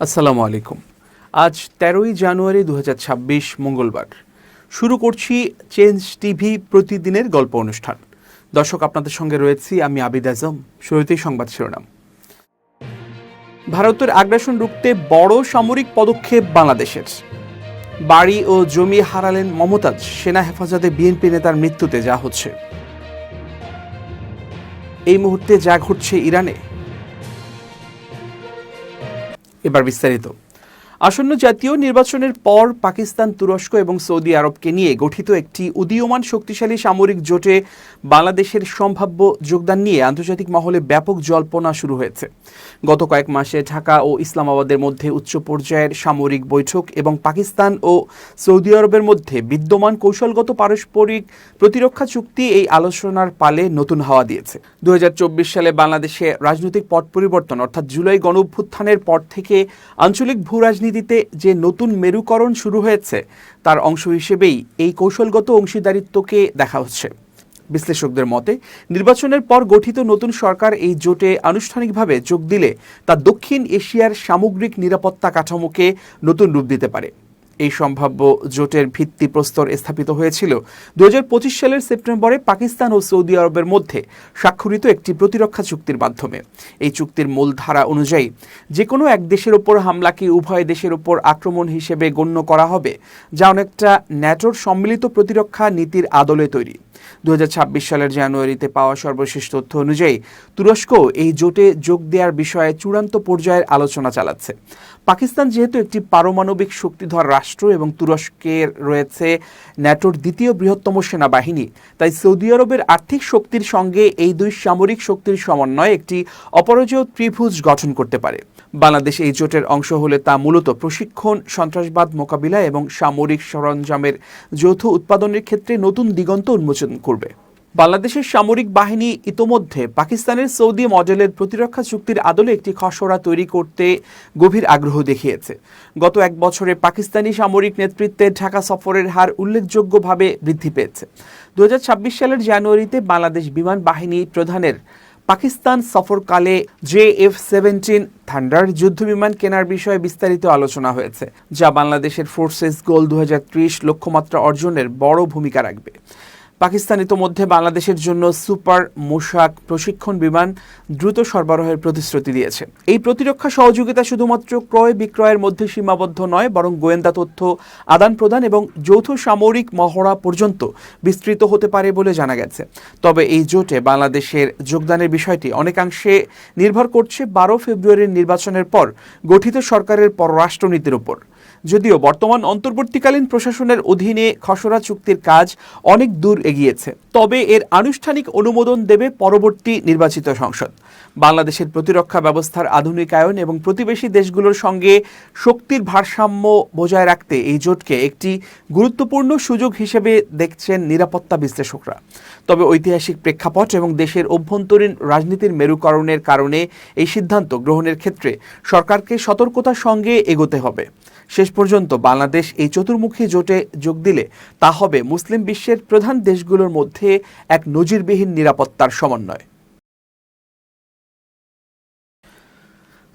আসসালামু আলাইকুম। আজ ১৩ই জানুয়ারি ২০২৬ মঙ্গলবার। শুরু করছি চেঞ্জ টিভি প্রতিদিনের গল্প অনুষ্ঠান। দর্শক, আপনাদের সঙ্গে রয়েছি আমি আবিদ আজম। শুরুতেই সংবাদ শিরোনাম। ভারতের আগ্রাসন রুখতে বড় সামরিক পদক্ষেপ বাংলাদেশের। বাড়ি ও জমি হারালেন মমতাজ, সেনা হেফাজতে বিএনপি নেতার মৃত্যুতে যা হচ্ছে। এই মুহূর্তে যা ঘটছে ইরানে। এবার বিস্তারিত। আসন্ন জাতীয় নির্বাচনের পর পাকিস্তান, তুরস্ক এবং সৌদি আরবকে নিয়ে গঠিত একটি উদীয়মান শক্তিশালী সামরিক জোটে বাংলাদেশের সম্ভাব্য যোগদান নিয়ে আন্তর্জাতিক মহলে ব্যাপক জল্পনা শুরু হয়েছে। গত কয়েক মাসে ঢাকা ও ইসলামাবাদের মধ্যে উচ্চ পর্যায়ের সামরিক বৈঠক এবং পাকিস্তান ও সৌদি আরবের মধ্যে বিদ্যমান কৌশলগত পারস্পরিক প্রতিরক্ষা চুক্তি এই আলোচনার পালে নতুন হাওয়া দিয়েছে। ২০২৪ সালে বাংলাদেশে রাজনৈতিক পট পরিবর্তন অর্থাৎ জুলাই গণঅভ্যুত্থানের পর থেকে আঞ্চলিক ভূ রাজনীতিতে যে নতুন মেরুকরণ শুরু হয়েছে তার অংশ হিসেবেই এই কৌশলগত অংশীদারিত্বকে দেখা হচ্ছে। বিশ্লেষকদের মতে, নির্বাচনের পর গঠিত নতুন সরকার এই জোটে আনুষ্ঠানিকভাবে যোগ দিলে তা দক্ষিণ এশিয়ার সামগ্রিক নিরাপত্তা কাঠামোকে নতুন রূপ দিতে পারে। এই সম্ভাব্য জোটের ভিত্তিপ্রস্তর স্থাপিত হয়েছিল ২০২৫ সালের সেপ্টেম্বরে পাকিস্তান ও সৌদি আরবের মধ্যে স্বাক্ষরিত একটি প্রতিরক্ষা চুক্তির মাধ্যমে। এই চুক্তির মূল ধারা অনুযায়ী যে কোনো এক দেশের ওপর হামলাকে উভয় দেশের ওপর আক্রমণ হিসেবে গণ্য করা হবে, যা অনেকটা ন্যাটোর সম্মিলিত প্রতিরক্ষা নীতির আদলে তৈরি। ২০২৬ সালের জানুয়ারিতে পাওয়া সর্বশেষ তথ্য অনুযায়ী তুরস্ক এই জোটে যোগ দেওয়ার বিষয়ে চূড়ান্ত পর্যায়ের আলোচনা চালাচ্ছে। পাকিস্তান যেহেতু একটি পারমাণবিক শক্তিধর রাষ্ট্র এবং তুরস্কের রয়েছে ন্যাটোর দ্বিতীয় বৃহত্তম সেনাবাহিনী, তাই সৌদি আরবের আর্থিক শক্তির সঙ্গে এই দুই সামরিক শক্তির সমন্বয়ে একটি অপরাজেয় ত্রিভুজ গঠন করতে পারে। বাংলাদেশ এই জোটের অংশ হলে তা মূলত প্রশিক্ষণ, সন্ত্রাসবাদ মোকাবিলা এবং সামরিক সরঞ্জামের যৌথ উৎপাদনের ক্ষেত্রে নতুন দিগন্ত উন্মোচন করবে। বাংলাদেশের সামরিক বাহিনী ইতোমধ্যে পাকিস্তানের সৌদি মডেলের প্রতিরক্ষা চুক্তির আদলে একটি খসড়া তৈরি করতে গভীর আগ্রহ দেখিয়েছে। গত এক বছরে পাকিস্তানি সামরিক নেতৃত্বের ঢাকা সফরের হার উল্লেখযোগ্যভাবে বৃদ্ধি পেয়েছে। ২০২৬ সালের জানুয়ারিতে বাংলাদেশ বিমান বাহিনী প্রধানের পাকিস্তান সফরকালে JF-17 থান্ডার যুদ্ধবিমান কেনার বিষয়ে বিস্তারিত আলোচনা হয়েছে, যা বাংলাদেশের ফোর্সেস গোল ২০৩০ লক্ষ্যমাত্রা অর্জনের বড় ভূমিকা রাখবে। পাকিস্তান ইতোমধ্যে বাংলাদেশের জন্য সুপার মোশাক প্রশিক্ষণ বিমান দ্রুত সরবরাহের প্রতিশ্রুতি দিয়েছে। এই প্রতিরক্ষা সহযোগিতা শুধুমাত্র ক্রয় বিক্রয়ের মধ্যে সীমাবদ্ধ নয়, বরং গোয়েন্দা তথ্য আদান প্রদান এবং যৌথ সামরিক মহড়া পর্যন্ত বিস্তৃত হতে পারে বলে জানা গেছে। তবে এই জোটে বাংলাদেশের যোগদানের বিষয়টি অনেকাংশে নির্ভর করছে ১২ ফেব্রুয়ারির নির্বাচনের পর গঠিত সরকারের পররাষ্ট্রনীতির উপর। যদিও বর্তমান অন্তর্বর্তীকালীন প্রশাসনের অধীনে খসড়া চুক্তির কাজ অনেক দূর এগিয়েছে, তবে এর আনুষ্ঠানিক অনুমোদন দেবে পরবর্তী নির্বাচিত সংসদ। বাংলাদেশের প্রতিরক্ষা ব্যবস্থার আধুনিকায়ন এবং প্রতিবেশী দেশগুলোর সঙ্গে শক্তির ভারসাম্য বজায় রাখতে এই জোটকে একটি গুরুত্বপূর্ণ সুযোগ হিসেবে দেখছেন নিরাপত্তা বিশ্লেষকরা। তবে ঐতিহাসিক প্রেক্ষাপট এবং দেশের অভ্যন্তরীণ রাজনীতির মেরুকরণের কারণে এই সিদ্ধান্ত গ্রহণের ক্ষেত্রে সরকারকে সতর্কতার সঙ্গে এগোতে হবে। শেষ পর্যন্ত বাংলাদেশ এই চতুর্মুখী জোটে যোগ দিলে তা হবে মুসলিম বিশ্বের প্রধান দেশগুলোর মধ্যে এক নজিরবিহীন নিরাপত্তার সমন্বয়।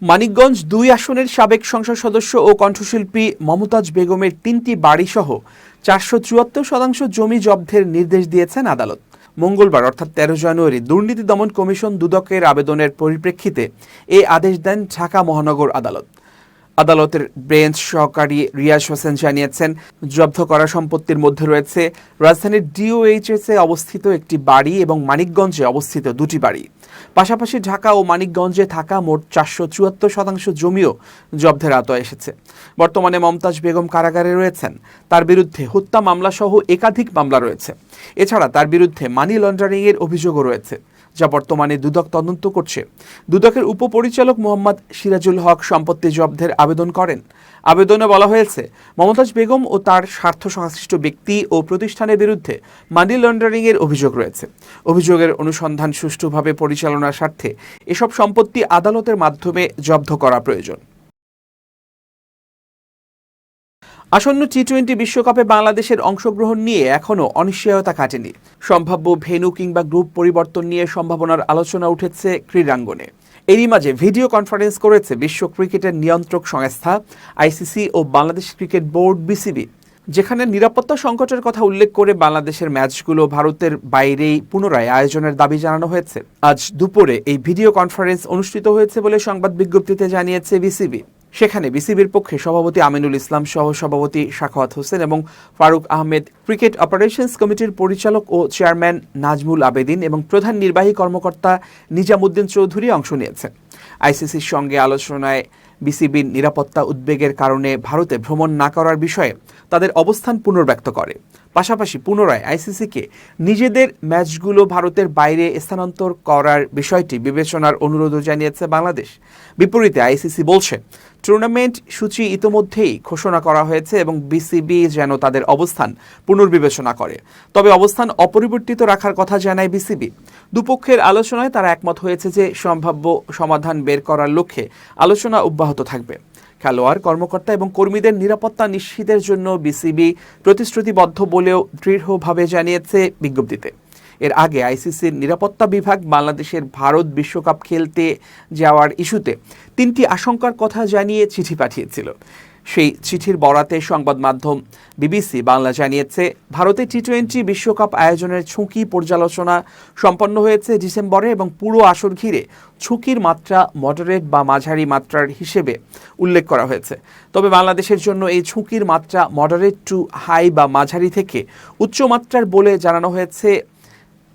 মানিকগঞ্জ ২ আসনের সাবেক সংসদ সদস্য ও কণ্ঠশিল্পী মমতাজ বেগমের ৩টি বাড়িসহ ৪৭৪% জমি জব্দের নির্দেশ দিয়েছেন আদালত। মঙ্গলবার অর্থাৎ ১৩ জানুয়ারি দুর্নীতি দমন কমিশন দুদকের আবেদনের পরিপ্রেক্ষিতে এ আদেশ দেন ঢাকা মহানগর আদালত। আদালতের বেঞ্চ সহকারী রিয়াজ হোসেন জানিয়েছেন, জব্দ করা সম্পত্তির মধ্যে রয়েছে রাজধানীর DOHS এ অবস্থিত একটি বাড়ি এবং মানিকগঞ্জে অবস্থিত 2টি বাড়ি। পাশাপাশি ঢাকা ও মানিকগঞ্জে থাকা মোট ৪৭৪% জমিও জব্দের আওতায় এসেছে। বর্তমানে মমতাজ বেগম কারাগারে রয়েছেন। তার বিরুদ্ধে হত্যা মামলাসহ একাধিক মামলা রয়েছে। এছাড়া তার বিরুদ্ধে মানি লন্ডারিংয়ের অভিযোগও রয়েছে, যা বর্তমানে দুদক তদন্ত করছে। দুদকের উপপরিচালক মোহাম্মদ সিরাজুল হক সম্পত্তি জব্দের আবেদন করেন। আবেদনে বলা হয়েছে, মমতাজ বেগম ও তার স্বার্থ সংশ্লিষ্ট ব্যক্তি ও প্রতিষ্ঠানের বিরুদ্ধে মানি লন্ডারিংয়ের অভিযোগ রয়েছে। অভিযোগের অনুসন্ধান সুষ্ঠুভাবে পরিচালনার স্বার্থে এসব সম্পত্তি আদালতের মাধ্যমে জব্দ করা প্রয়োজন। আসন্ন টি-20 বিশ্বকাপে বাংলাদেশের অংশগ্রহণ নিয়ে এখনও অনিশ্চয়তা কাটেনি। সম্ভাব্য ভেন্যু কিংবা গ্রুপ পরিবর্তন নিয়ে সম্ভাবনার আলোচনা উঠেছে ক্রীড়াঙ্গনে। এরই মাঝে ভিডিও কনফারেন্স করেছে বিশ্ব ক্রিকেটের নিয়ন্ত্রক সংস্থা আইসিসি ও বাংলাদেশ ক্রিকেট বোর্ড বিসিবি, যেখানে নিরাপত্তা সংকটের কথা উল্লেখ করে বাংলাদেশের ম্যাচগুলো ভারতের বাইরেই পুনরায় আয়োজনের দাবি জানানো হয়েছে। আজ দুপুরে এই ভিডিও কনফারেন্স অনুষ্ঠিত হয়েছে বলে সংবাদ বিজ্ঞপ্তিতে জানিয়েছে বিসিবি। সেখানে বিসিবির পক্ষে সভাপতি আমিনুল ইসলাম সহ সভাপতি সাখাওয়াত হোসেন এবং ফারুক আহমেদ, ক্রিকেট অপারেশনস কমিটির পরিচালক ও চেয়ারম্যান নাজমুল আবেদিন এবং প্রধান নির্বাহী কর্মকর্তা নিজামুদ্দিন চৌধুরী অংশ নিয়েছেন। আইসিসির সঙ্গে আলোচনায় বিসিবির নিরাপত্তা উদ্বেগের কারণে ভারতে ভ্রমণ না করার বিষয়ে তাদের অবস্থান পুনর্ব্যক্ত করে। পাশাপাশি পুনরায় আইসিসিকে নিজেদের ম্যাচগুলো ভারতের বাইরে স্থানান্তর করার বিষয়টি বিবেচনার অনুরোধও জানিয়েছে বাংলাদেশ। বিপরীতে আইসিসি বলছে, টুর্নামেন্ট সূচি ইতোমধ্যেই ঘোষণা করা হয়েছে এবং বিসিবি যেন তাদের অবস্থান পুনর্বিবেচনা করে। তবে অবস্থান অপরিবর্তিত রাখার কথা জানায় বিসিবি। দুপক্ষের আলোচনায় তারা একমত হয়েছে যে সম্ভাব্য সমাধান বের করার লক্ষ্যে আলোচনা অব্যাহত থাকবে। খেলোয়াড়, কর্মকর্তা এবং কর্মীদের নিরাপত্তা নিশ্চিতের জন্য বিসিবি প্রতিশ্রুতিবদ্ধ বলেও দৃঢ়ভাবে জানিয়েছে বিজ্ঞপ্তিতে। এর আগে আইসিসির নিরাপত্তা বিভাগ বাংলাদেশের ভারত বিশ্বকাপ খেলতে যাওয়ার ইস্যুতে 3টি আশঙ্কার কথা জানিয়ে চিঠি পাঠিয়েছিল। সেই চিঠির বরাতে সংবাদ মাধ্যম বিবিসি বাংলা জানিয়েছে, ভারতে টি-20 বিশ্বকাপ আয়োজনের ঝুঁকি পর্যালোচনা সম্পন্ন হয়েছে ডিসেম্বরে এবং পুরো আসর ঘিরে ঝুঁকির মাত্রা মডারেট বা মাঝারি মাত্রার হিসেবে উল্লেখ করা হয়েছে। তবে বাংলাদেশের জন্য এই ঝুঁকির মাত্রা মডারেট টু হাই বা মাঝারি থেকে উচ্চ মাত্রার বলে জানানো হয়েছে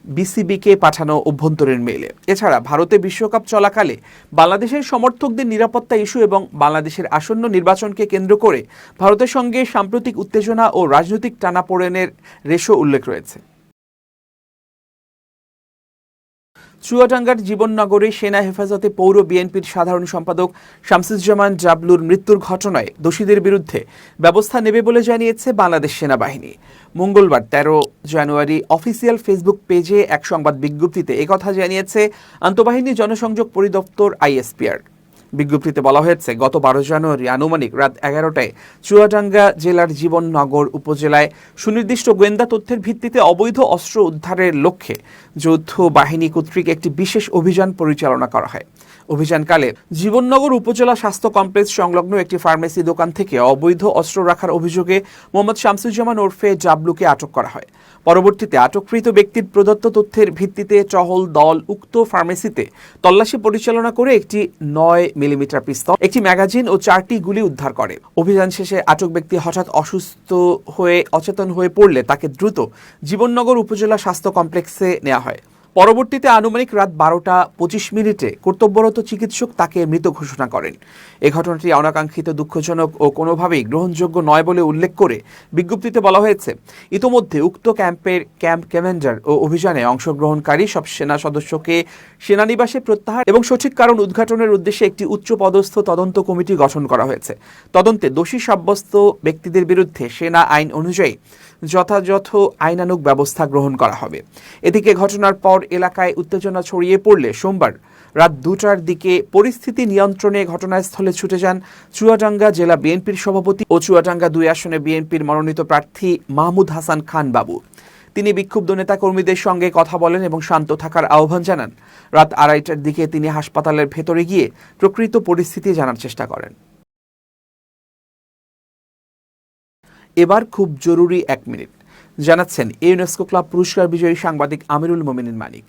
বিসিবিকে পাঠানো অভ্যন্তরীণ মেইলে। এছাড়া ভারতে বিশ্বকাপ চলাকালে বাংলাদেশের সমর্থকদের নিরাপত্তা ইস্যু এবং বাংলাদেশের আসন্ন নির্বাচনকে কেন্দ্র করে ভারতের সঙ্গে সাম্প্রতিক উত্তেজনা ও রাজনৈতিক টানাপোড়েনের রেশও উল্লেখ রয়েছে। চুয়াডাঙ্গার জীবননগরে সেনা হেফাজতে পৌর বিএনপির সাধারণ সম্পাদক শামসুজ্জামান জাবলুর মৃত্যুর ঘটনায় দোষীদের বিরুদ্ধে ব্যবস্থা নেবে বলে জানিয়েছে বাংলাদেশ সেনাবাহিনী। মঙ্গলবার 13 জানুয়ারি অফিসিয়াল ফেসবুক পেজে এক সংবাদ বিজ্ঞপ্তিতে একথা জানিয়েছে আন্তঃবাহিনী জনসংযোগ পরিদপ্তর আইএসপিআর। বিজ্ঞপ্তিতে বলা হয়েছে, গত 12 জানুয়ারি আনুমানিক রাত 11টায় চুয়াডাঙ্গা জেলার জীবননগর উপজেলায় সুনির্দিষ্ট গোয়েন্দা তথ্যের ভিত্তিতে অবৈধ অস্ত্র উদ্ধারের লক্ষ্যে যৌথ বাহিনী কর্তৃক একটি বিশেষ অভিযান পরিচালনা করা হয়। অভিযানকালে জীবননগর উপজেলা স্বাস্থ্য কমপ্লেক্স সংলগ্ন একটি ফার্মেসি দোকান থেকে অবৈধ অস্ত্র রাখার অভিযোগে মোহাম্মদ শামসুজ্জামান ওরফে জাবলুকে আটক করা হয়। পরবর্তীতে আটককৃত ব্যক্তির প্রদত্ত তথ্যের ভিত্তিতে টহল দল উক্ত ফার্মেসিতে তল্লাশি পরিচালনা করে একটি 9 মিলিমিটার পিস্তল, একটি ম্যাগাজিন ও 4টি গুলি উদ্ধার করে। অভিযান শেষে আটক ব্যক্তি হঠাৎ অচেতন হয়ে পড়লে তাকে দ্রুত জীবননগর উপজেলা স্বাস্থ্য কমপ্লেক্সে নেওয়া হয়। পরবর্তীতে আনুমানিক রাত 12টা 25 কর্তব্যরত চিকিৎসক তাকে মৃত ঘোষণা করেন। এ ঘটনাটি অনাকাঙ্ক্ষিত, দুঃখজনক ও কোনোভাবেই গ্রহণযোগ্য নয় বলে উল্লেখ করে বিজ্ঞপ্তিতে বলা হয়েছে, ইতোমধ্যে উক্ত ক্যাম্পের ক্যাম্প কমান্ডার ও অভিযানে অংশগ্রহণকারী সব সেনা সদস্যকে সেনানিবাসে প্রত্যাহার এবং সঠিক কারণ উদ্ঘাটনের উদ্দেশ্যে একটি উচ্চপদস্থ তদন্ত কমিটি গঠন করা হয়েছে। তদন্তে দোষী সাব্যস্ত ব্যক্তিদের বিরুদ্ধে সেনা আইন অনুযায়ী যথাযথ আইনানুগ ব্যবস্থা গ্রহণ করা হবে। এদিকে ঘটনার পর এলাকায় উত্তেজনা ছড়িয়ে পড়লে সোমবার রাত 2টার দিকে পরিস্থিতি নিয়ন্ত্রণে ঘটনাস্থলে ছুটে যান চুয়াডাঙ্গা জেলা বিএনপির সভাপতি ও চুয়াডাঙ্গা 2 আসনে বিএনপির মনোনীত প্রার্থী মাহমুদ হাসান খান বাবু। তিনি বিক্ষুব্ধ নেতাকর্মীদের সঙ্গে কথা বলেন এবং শান্ত থাকার আহ্বান জানান। রাত 2:30টার দিকে তিনি হাসপাতালের ভেতরে গিয়ে প্রকৃত পরিস্থিতি জানার চেষ্টা করেন। এবার খুব জরুরি 1 মিনিট জানাচ্ছেন ইউনেস্কো ক্লাব পুরস্কার বিজয়ী সাংবাদিক আমিরুল মোমিনিন মানিক।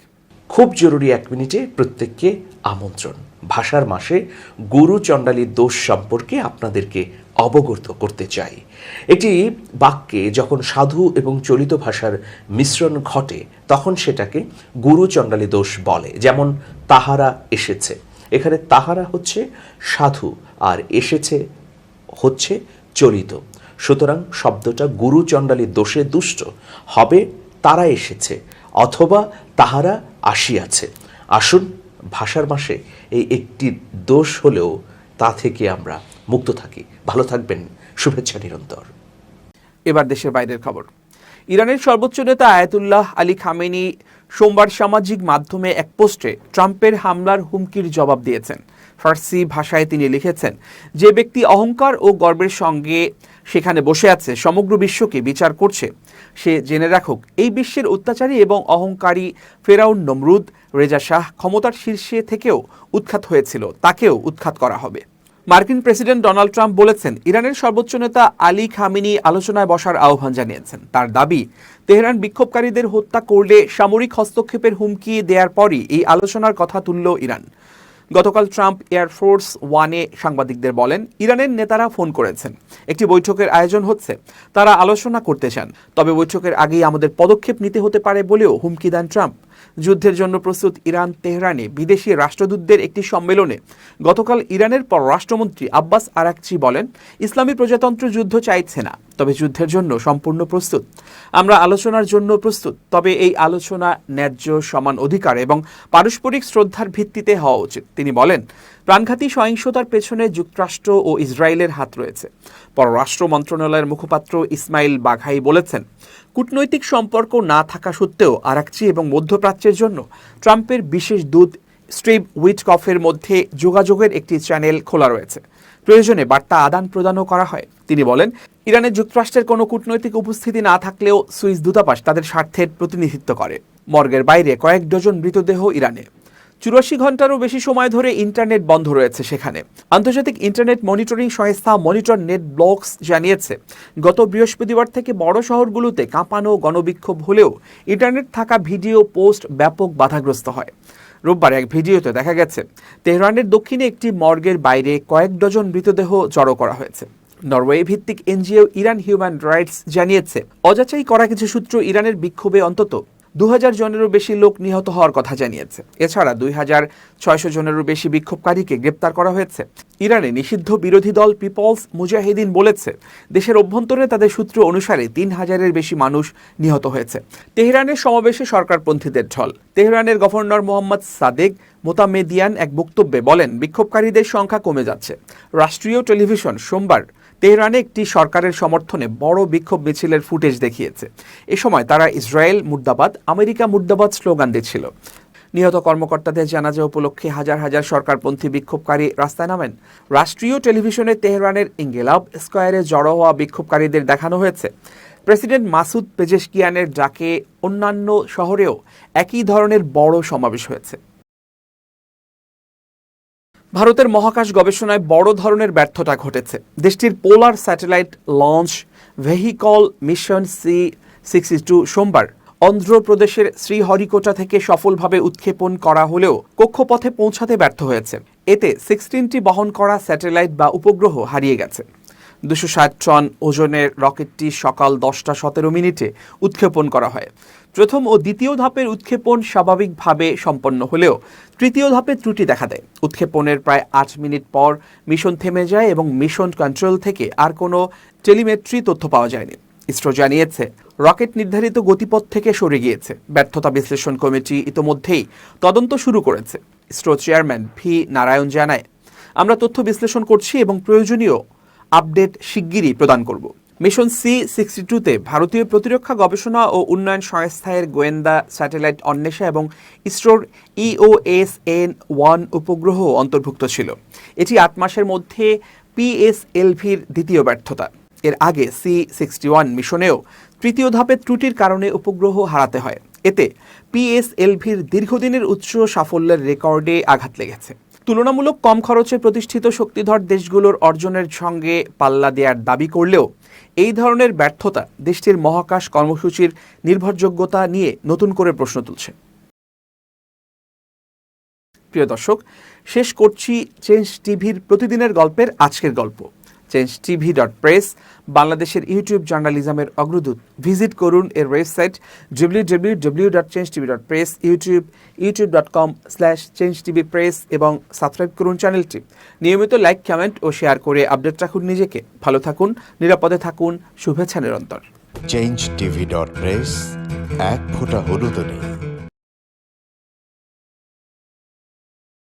খুব জরুরি 1 মিনিটে প্রত্যেককে আমন্ত্রণ। ভাষার মাসে গুরু চণ্ডালীর দোষ সম্পর্কে আপনাদেরকে অবগত করতে চাই। একটি বাক্যে যখন সাধু এবং চলিত ভাষার মিশ্রণ ঘটে তখন সেটাকে গুরু চণ্ডালী দোষ বলে। যেমন তাহারা এসেছে, এখানে তাহারা হচ্ছে সাধু আর এসেছে হচ্ছে চলিত। সুতরাং শব্দটা গুরু চণ্ডালীর দোষে দুষ্ট হবে। তারা এসেছে অথবা তাহারা আসিয়াছে। আসুন ভাষার মাসে এই একটি দোষ হলেও তা থেকে আমরা মুক্ত থাকি। ভালো থাকবেন, শুভেচ্ছা নিরন্তর। এবার দেশের বাইরের খবর। ইরানের সর্বোচ্চ নেতা আয়াতুল্লাহ আলী খামেনি সোমবার সামাজিক মাধ্যমে এক পোস্টে ট্রাম্পের হামলার হুমকির জবাব দিয়েছেন। ফার্সি ভাষায় তিনি লিখেছেন, যে ব্যক্তি অহংকার ও গর্বের সঙ্গে সেখানে বসে আছে, সমগ্র বিশ্বকে বিচার করছে। সে জেনে রাখুক, এই বিশ্বের অত্যাচারী এবং অহংকারী ফেরাউন নমরুদ রেজা শাহ ক্ষমতার শীর্ষে থেকেও উৎখাত হয়েছিল, তাকেও উৎখাত করা হবে। মার্কিন প্রেসিডেন্ট ডোনাল্ড ট্রাম্প বলেছেন, ইরানের সর্বোচ্চ নেতা আলী খামেনি আলোচনায় বসার আহ্বান জানিয়েছেন। তার দাবি, তেহরান বিক্ষোভকারীদের হত্যা করলে সামরিক হস্তক্ষেপের হুমকি দেওয়ার পরই এই আলোচনার কথা তুলল ইরান। গতকাল ট্রাম্প এয়ারফোর্স ওয়ানে সাংবাদিকদের বলেন, ইরানের নেতারা ফোন করেছেন, একটি বৈঠকের আয়োজন হচ্ছে, তারা আলোচনা করতে চান, তবে বৈঠকের আগেই আমাদের পদক্ষেপ নিতে হতে পারে বলেও হুমকি দেন ট্রাম্প। যুদ্ধের জন্য প্রস্তুত ইরান তেহরানে বিদেশি রাষ্ট্রদূতদের একটি সম্মেলনে গতকাল ইরানের পররাষ্ট্রমন্ত্রী আব্বাস আরাকচি বলেন, ইসলামী প্রজাতন্ত্র যুদ্ধ চাইছে না, তবে যুদ্ধের জন্য সম্পূর্ণ প্রস্তুত। আমরা আলোচনার জন্য প্রস্তুত, তবে এই আলোচনা ন্যায্য, সমান অধিকার এবং পারস্পরিক শ্রদ্ধার ভিত্তিতে হওয়া উচিত। তিনি বলেন, প্রাণঘাতী সহিংসতার পেছনে যুক্তরাষ্ট্র ও ইসরায়েলের হাত রয়েছে। পররাষ্ট্র মন্ত্রণালয়ের মুখপাত্র ইসমাইল বাঘাই বলেছেন, কূটনৈতিক সম্পর্ক না থাকা সত্ত্বেও আরাকচি এবং মধ্যপ্রাচ্যের জন্য ট্রাম্পের বিশেষ দূত স্টিভ উইটকফের মধ্যে যোগাযোগের একটি চ্যানেল খোলা রয়েছে। প্রয়োজনে বার্তা আদান প্রদানও করা হয়। তিনি বলেন, ইরানের যুক্তরাষ্ট্রের কোনো কূটনৈতিক উপস্থিতি না থাকলেও সুইস দূতাবাস তাদের স্বার্থের প্রতিনিধিত্ব করে। মর্গের বাইরে কয়েক ডজন মৃতদেহ ইরানে। 84 ঘন্টারও বেশি সময় ধরে ইন্টারনেট বন্ধ রয়েছে সেখানে। আন্তর্জাতিক ইন্টারনেট মনিটরিং সংস্থা মনিটর নেট ব্লকস জানিয়েছে, গত বৃহস্পতিবার থেকে বড় শহরগুলোতে কাঁপানো গণবিক্ষোভ হলেও ইন্টারনেট থাকা ভিডিও পোস্ট ব্যাপক বাধাগ্রস্ত হয়। রোববার এক ভিডিওতে দেখা গেছে, তেহরানের দক্ষিণে একটি মর্গের বাইরে কয়েক ডজন মৃতদেহ জড়ো করা হয়েছে। নরওয়ে ভিত্তিক এনজিও ইরান হিউম্যান রাইটস জানিয়েছে, অযাচাই করা কিছু সূত্র ইরানের বিক্ষোভে অন্তত 2000 জনেরও বেশি লোক নিহত হওয়ার কথা জানিয়েছে। এছাড়া 2600 জনেরও বেশি বিক্ষোভকারীকে গ্রেপ্তার করা হয়েছে। ইরানে নিষিদ্ধ বিরোধী দল পিপলস মুজাহিদিন বলেছে, দেশের অভ্যন্তরে তাদের সূত্র অনুসারে 3000-এর বেশি মানুষ নিহত হয়েছে। তেহরানের সমাবেশে সরকারপন্থীদের ঢল। তেহরানের গভর্নর মোহাম্মদ সাদেক মোতামেদিয়ান এক বক্তব্যে বলেন, বিক্ষোভকারীদের সংখ্যা কমে যাচ্ছে। রাষ্ট্রীয় টেলিভিশন সোমবার তেহরানে একটি সরকারের সমর্থনে বড় বিক্ষোভ মিছিলের ফুটেজ দেখিয়েছে। এ সময় তারা ইসরায়েল মুর্দাবাদ, আমেরিকা মুর্দাবাদ স্লোগান দিচ্ছিল। নিহত কর্মকর্তাদের জানাজা উপলক্ষে হাজার হাজার সরকারপন্থী বিক্ষোভকারী রাস্তায় নামেন। রাষ্ট্রীয় টেলিভিশনে তেহরানের ইনকিলাব স্কয়ারে জড়ো হওয়া বিক্ষোভকারীদের দেখানো হয়েছে। প্রেসিডেন্ট মাসুদ পেজেশকিয়ানের ডাকে অন্যান্য শহরেও একই ধরনের বড় সমাবেশ হয়েছে। ভারতের মহাকাশ গবেষণায় বড় ধরনের ব্যর্থতা ঘটেছে। দেশটির polar satellite launch vehicle mission C-62 সোমবার অন্ধ্রপ্রদেশের শ্রীহরিকোটা থেকে সফলভাবে উৎক্ষেপণ করা হলেও কক্ষপথে পৌঁছাতে ব্যর্থ হয়েছে। এতে 16টি বহন করা স্যাটেলাইট বা উপগ্রহ হারিয়ে গেছে। 260 টন ওজনের রকেটটি সকাল 10:17 উৎক্ষেপণ করা হয়। প্রথম ও দ্বিতীয় ধাপের উৎক্ষেপণ স্বাভাবিকভাবে সম্পন্ন হলেও তৃতীয় ধাপে ত্রুটি দেখা দেয়। উৎক্ষেপণের প্রায় 8 মিনিট পর মিশন থেমে যায় এবং মিশন কন্ট্রোল থেকে আর কোনো টেলিমেট্রি তথ্য পাওয়া যায়নি। ইসরো জানিয়েছে, রকেট নির্ধারিত গতিপথ থেকে সরে গিয়েছে। ব্যর্থতা বিশ্লেষণ কমিটি ইতোমধ্যেই তদন্ত শুরু করেছে। ইসরো চেয়ারম্যান ভি নারায়ণ জানায়, আমরা তথ্য বিশ্লেষণ করছি এবং প্রয়োজনীয় আপডেট শিগগিরই প্রদান করব। মিশন C-62-তে ভারতীয় প্রতিরক্ষা গবেষণা ও উন্নয়ন সংস্থার গোয়েন্দা স্যাটেলাইট অন্বেষা এবং ইসরোর EOS-N-1 উপগ্রহ অন্তর্ভুক্ত ছিল। এটি 8 মাসের মধ্যে PSLVর দ্বিতীয় ব্যর্থতা। এর আগে C-61 মিশনেও তৃতীয় ধাপের ত্রুটির কারণে উপগ্রহ হারাতে হয়। এতে PSLVর দীর্ঘদিনের উচ্চ সাফল্যের রেকর্ডে আঘাত লেগেছে। তুলনামূলক কম খরচে প্রতিষ্ঠিত শক্তিধর দেশগুলোর অর্জনের সঙ্গে পাল্লা দেওয়ার দাবি করলেও এই ধরনের ব্যর্থতা দেশটির মহাকাশ কর্মসূচির নির্ভরযোগ্যতা নিয়ে নতুন করে প্রশ্ন তুলছে। প্রিয় দর্শক, শেষ করছি চেঞ্জ টিভির প্রতিদিনের গল্পের আজকের গল্প। changetv.press বাংলাদেশের ইউটিউব জার্নালিজমের অগ্রদূত। ভিজিট করুন এর ওয়েবসাইট www.changetv.press, youtube.com/changetvpress এবং সাবস্ক্রাইব করুন চ্যানেলটি। নিয়মিত লাইক, কমেন্ট ও শেয়ার করে আপডেট রাখুন নিজেকে। ভালো থাকুন, নিরাপদে থাকুন, শুভেচ্ছা নিরন্তর। changetv.press, এক ফোঁটা হলুদ নেই।